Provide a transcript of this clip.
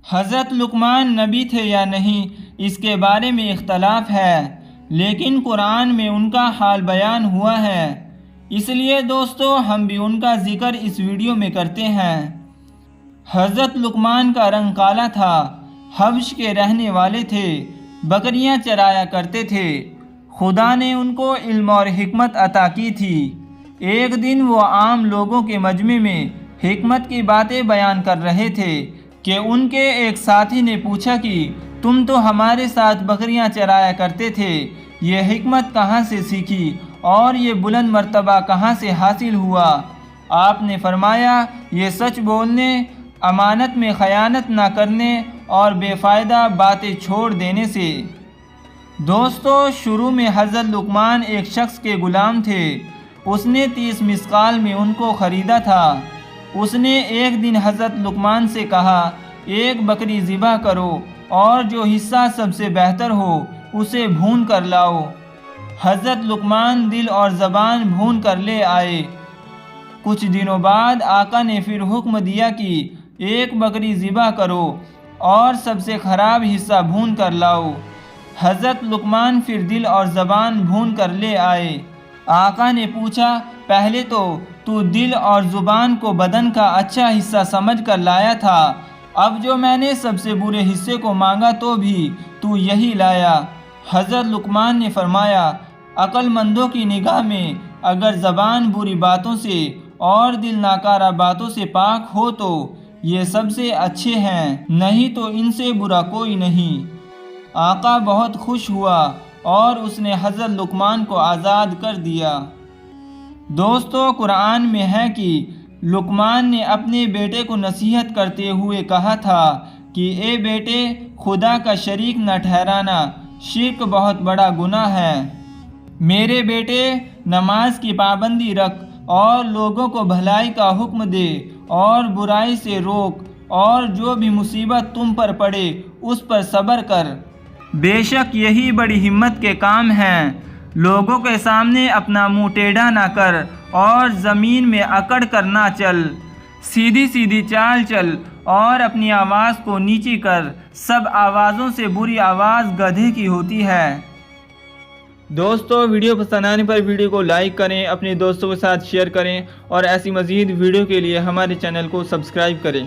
حضرت لقمان نبی تھے یا نہیں اس کے بارے میں اختلاف ہے، لیکن قرآن میں ان کا حال بیان ہوا ہے، اس لیے دوستو ہم بھی ان کا ذکر اس ویڈیو میں کرتے ہیں۔ حضرت لقمان کا رنگ کالا تھا، حبش کے رہنے والے تھے، بکریاں چرایا کرتے تھے۔ خدا نے ان کو علم اور حکمت عطا کی تھی۔ ایک دن وہ عام لوگوں کے مجمع میں حکمت کی باتیں بیان کر رہے تھے کہ ان کے ایک ساتھی نے پوچھا کہ تم تو ہمارے ساتھ بکریاں چرایا کرتے تھے، یہ حکمت کہاں سے سیکھی اور یہ بلند مرتبہ کہاں سے حاصل ہوا؟ آپ نے فرمایا، یہ سچ بولنے، امانت میں خیانت نہ کرنے اور بے فائدہ باتیں چھوڑ دینے سے۔ دوستو شروع میں حضرت لقمان ایک شخص کے غلام تھے۔ اس نے 30 مثقال میں ان کو خریدا تھا۔ اس نے ایک دن حضرت لقمان سے کہا، ایک بکری ذبح کرو اور جو حصہ سب سے بہتر ہو اسے بھون کر لاؤ۔ حضرت لقمان دل اور زبان بھون کر لے آئے۔ کچھ دنوں بعد آقا نے پھر حکم دیا کہ ایک بکری ذبح کرو اور سب سے خراب حصہ بھون کر لاؤ۔ حضرت لقمان پھر دل اور زبان بھون کر لے آئے۔ آقا نے پوچھا، پہلے تو دل اور زبان کو بدن کا اچھا حصہ سمجھ کر لایا تھا، اب جو میں نے سب سے برے حصے کو مانگا تو بھی تو یہی لایا۔ حضرت لقمان نے فرمایا، عقل مندوں کی نگاہ میں اگر زبان بری باتوں سے اور دل ناکارہ باتوں سے پاک ہو تو یہ سب سے اچھے ہیں، نہیں تو ان سے برا کوئی نہیں۔ آقا بہت خوش ہوا اور اس نے حضرت لقمان کو آزاد کر دیا۔ دوستو قرآن میں ہے کہ لقمان نے اپنے بیٹے کو نصیحت کرتے ہوئے کہا تھا کہ اے بیٹے، خدا کا شریک نہ ٹھہرانا، شرک بہت بڑا گناہ ہے۔ میرے بیٹے، نماز کی پابندی رکھ اور لوگوں کو بھلائی کا حکم دے اور برائی سے روک، اور جو بھی مصیبت تم پر پڑے اس پر صبر کر، بے شک یہی بڑی ہمت کے کام ہیں۔ لوگوں کے سامنے اپنا منہ ٹیڑھا نہ کر اور زمین میں اکڑ کر نہ چل، سیدھی سیدھی چال چل اور اپنی آواز کو نیچی کر، سب آوازوں سے بری آواز گدھے کی ہوتی ہے۔ دوستو ویڈیو پسند آنے پر ویڈیو کو لائک کریں، اپنے دوستوں کے ساتھ شیئر کریں اور ایسی مزید ویڈیو کے لیے ہمارے چینل کو سبسکرائب کریں۔